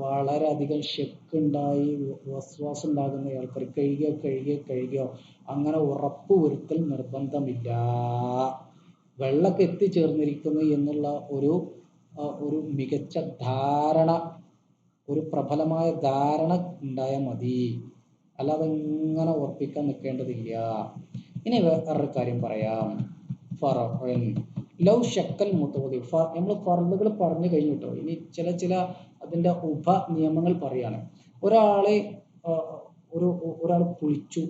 Speaker 1: വളരെയധികം ഷെക്കുണ്ടായി വസ്വാസം ഉണ്ടാകുന്ന ആൾക്കാർ കഴുകിയോ അങ്ങനെ ഉറപ്പ് വരുത്തൽ നിർബന്ധമില്ല. വെള്ളമൊക്കെ എത്തിച്ചേർന്നിരിക്കുന്നു എന്നുള്ള ഒരു മികച്ച ധാരണ, ഒരു പ്രബലമായ ധാരണ ഉണ്ടായാൽ മതി, അല്ലാതെ ഇങ്ങനെ ഉറപ്പിക്കാൻ നിൽക്കേണ്ടതില്ല. ഇനി വേറൊരു കാര്യം പറയാം. ഫറഉൻ ലൗ ഷക്കൽ മുതവദി. നമ്മൾ ഫർളുകൾ പറഞ്ഞു കഴിഞ്ഞു കേട്ടോ. ഇനി ചില അതിൻ്റെ നിയമങ്ങൾ പറയാണ്. ഒരാൾ കുളിച്ചു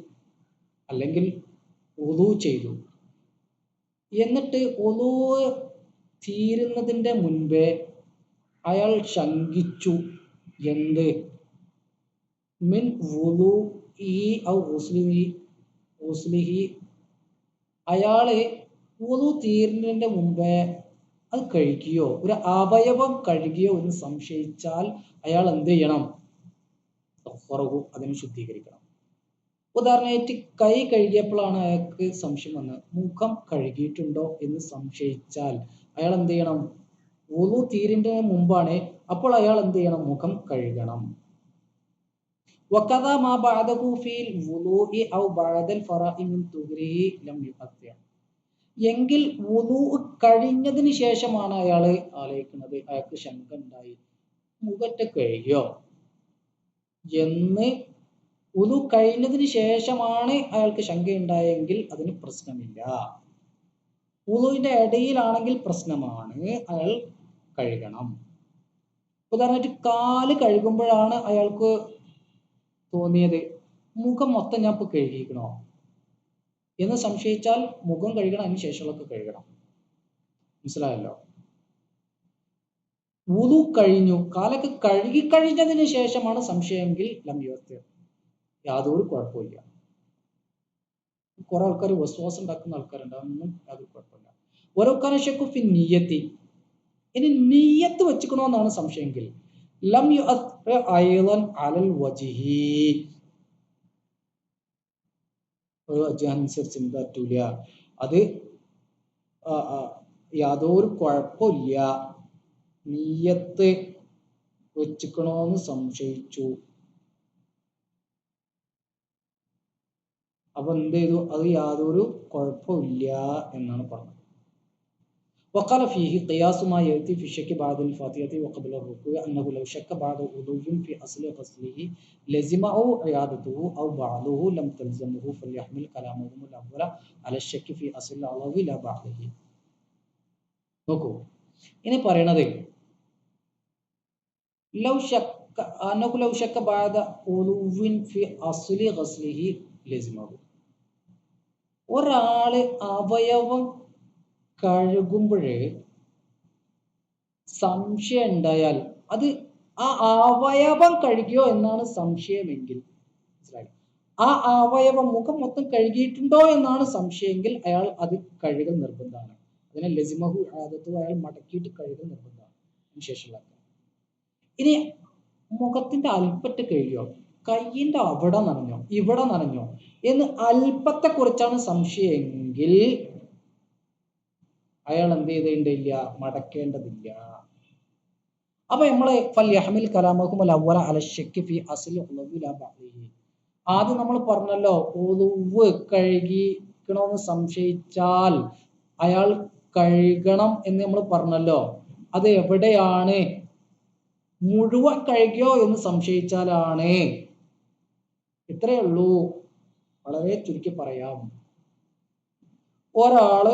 Speaker 1: അല്ലെങ്കിൽ വുളൂ ചെയ്തു, എന്നിട്ട് വുളൂ തീരുന്നതിൻ്റെ മുൻപേ അയാൾ ശങ്കിച്ചു. എന്ത്? മിൻ വുളൂഇ ഔ ഗുസ്ലിഹി. അയാള് വുളൂ തീരുന്നതിന്റെ മുമ്പേ അത് കഴുകിയോ, ഒരു അവയവം കഴുകിയോ എന്ന് സംശയിച്ചാൽ അയാൾ എന്ത് ചെയ്യണം? അതിനെ ശുദ്ധീകരിക്കണം. ഉദാഹരണമായിട്ട് കൈ കഴുകിയപ്പോഴാണ് അയാൾക്ക് സംശയം വന്നത്, മുഖം കഴുകിയിട്ടുണ്ടോ എന്ന് സംശയിച്ചാൽ അയാൾ എന്ത് ചെയ്യണം? വുളൂ തീരുന്നതിന് മുമ്പാണ്, അപ്പോൾ അയാൾ എന്ത് ചെയ്യണം? മുഖം കഴുകണം. വകദാ മാ ബഅദഹു ഫീൽ വുളൂഇ ഔ ബഅദൽ ഫറാഇ മിൻ തുഹ്രിഹി ലം യുഅത്തിയ. എങ്കിൽ വുളൂ കഴിഞ്ഞതിന് ശേഷമാണ് അയാൾ ആലോചിക്കുന്നത്, അയാൾക്ക് ശങ്ക ഉണ്ടായി, മുഖത്തെ കഴുകിയോ എന്ന്. വുളൂ കഴിഞ്ഞതിന് ശേഷമാണ് അയാൾക്ക് ശങ്കയുണ്ടായെങ്കിൽ അതിന് പ്രശ്നമില്ല. വുളൂവിന്റെ ഇടയിലാണെങ്കിൽ പ്രശ്നമാണ്, അയാൾ കഴുകണം. ഉദാഹരണമായിട്ട് കാല് കഴുകുമ്പോഴാണ് അയാൾക്ക് തോന്നിയത്, മുഖം മൊത്തം ഞാൻ ഇപ്പോൾ കഴുകിയിരിക്കണോ എന്ന് സംശയിച്ചാൽ മുഖം കഴുകണം, അതിന് ശേഷമുള്ളൊക്കെ കഴുകണം. മനസ്സിലായല്ലോ? വുളൂ കഴിഞ്ഞു, കാലൊക്കെ കഴുകിക്കഴിഞ്ഞതിന് ശേഷമാണ് സംശയമെങ്കിൽ ലം യുഅത്തിർ, യാതൊരു കുഴപ്പമില്ല. കുറെ ആൾക്കാർ വസ്വാസം ഉണ്ടാക്കുന്ന ആൾക്കാരുണ്ട്, അതൊന്നും യാതൊരു കുഴപ്പമില്ല. വലൗകാന ശക്കു ഫി നിയ്യത്തി. ഇനി നിയ്യത്ത് വെച്ചിക്കണോന്നാണ് സംശയമെങ്കിൽ ലം യുഅത്തിർ അയ്ളൻ അലൽ വജ്ഹി. അനുസരിച്ച് എന്താ പറ്റൂല, അത് യാതൊരു കുഴപ്പമില്ല. നിയ്യത്ത് വെച്ചിക്കണോന്ന് സംശയിച്ചു, അപ്പൊ എന്ത് ചെയ്തു? അത് യാതൊരു കുഴപ്പമില്ല എന്നാണ് പറഞ്ഞത്. وقال فيه قياس ما يأتي في الشك بعد الفاتحة وقبل الركوع أنه لو شك بعد وضوء في أصل غسله لزمه عيادته أو بعضه لم تلزمه فليحمل كلامهم الأول على الشك في أصل العضو لا بعده. നോക്കൂ, ഇനി പറയണത് ലൗ ശക്ക അന്നഹു ലൗ ശക്ക ബഅദ ഉളുവിൻ ഫി അസ്ലി ഗസ്ലിഹി ലസിമഹു. ഒരാള് അവയവം കഴുകുമ്പോഴേ സംശയം ഉണ്ടായാൽ, അത് ആ അവയവം കഴുകിയോ എന്നാണ് സംശയമെങ്കിൽ, മനസ്സിലായി, ആ അവയവം മുഖം മൊത്തം കഴുകിയിട്ടുണ്ടോ എന്നാണ് സംശയമെങ്കിൽ അയാൾ അത് കഴുകൽ നിർബന്ധമാണ്. അതിനെ ലസിമഹു ആദത്തു, അയാൾ മടക്കിയിട്ട് കഴുകൽ നിർബന്ധമാണ്. അതിനുശേഷമുള്ള ഇനി മുഖത്തിന്റെ അല്പത്തെ കഴുകിയോ, കയ്യിന്റെ അവിടെ നനഞ്ഞോ, ഇവിടെ നനഞ്ഞോ എന്ന് അല്പത്തെ കുറിച്ചാണ് സംശയമെങ്കിൽ അയാൾ എന്ത് ചെയ്തേണ്ടില്ല? മടക്കേണ്ടതില്ല. അപ്പൊ നമ്മള് ഫൽയഹ്മിൽ കലാമഹും അൽ-അവ്വല അല ശക്കി ഫി അസ്ലി ഉളവി ലാ ബഅദിഹി. ആദ്യം നമ്മൾ പറഞ്ഞല്ലോ, ഉളുവ് കഴുകിക്കണമെന്ന് സംശയിച്ചാൽ അയാൾ കഴുകണം എന്ന് നമ്മൾ പറഞ്ഞല്ലോ. അത് എവിടെയാണ്? മുഴുവൻ കഴുകിയോ എന്ന് സംശയിച്ചാലാണ്. ഇത്രയേ ഉള്ളൂ. വളരെ ചുരുക്കി പറയാം. ഒരാള്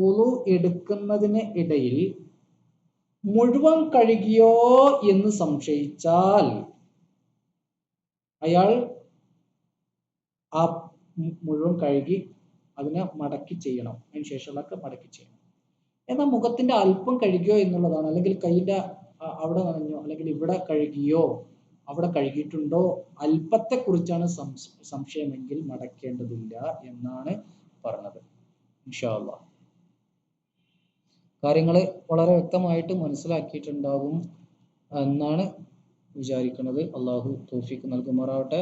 Speaker 1: ഉളു എടുക്കുന്നതിന് ഇടയിൽ മുഴുവൻ കഴുകിയോ എന്ന് സംശയിച്ചാൽ അയാൾ ആ മുഴുവൻ കഴുകി അതിനെ മടക്കി ചെയ്യണം. അതിന് ശേഷമുള്ളതൊക്കെ മടക്കി ചെയ്യണം. എന്നാൽ മുഖത്തിന്റെ അല്പം കഴുകിയോ എന്നുള്ളതാണ്, അല്ലെങ്കിൽ കൈയുടെ അവിടെ നനഞ്ഞോ, അല്ലെങ്കിൽ ഇവിടെ കഴുകിയോ, അവിടെ കഴുകിയിട്ടുണ്ടോ, അല്പത്തെ കുറിച്ചാണ് സംശയമെങ്കിൽ മടക്കേണ്ടതില്ല എന്നാണ് പറഞ്ഞത്. ഇൻഷാ അല്ലാഹ് കാര്യങ്ങൾ വളരെ വ്യക്തമായിട്ട് മനസ്സിലാക്കിയിട്ടുണ്ടാകും എന്നാണ് വിചാരിക്കുന്നത്. അള്ളാഹു തൗഫീഖ് നൽകുമാറാവട്ടെ.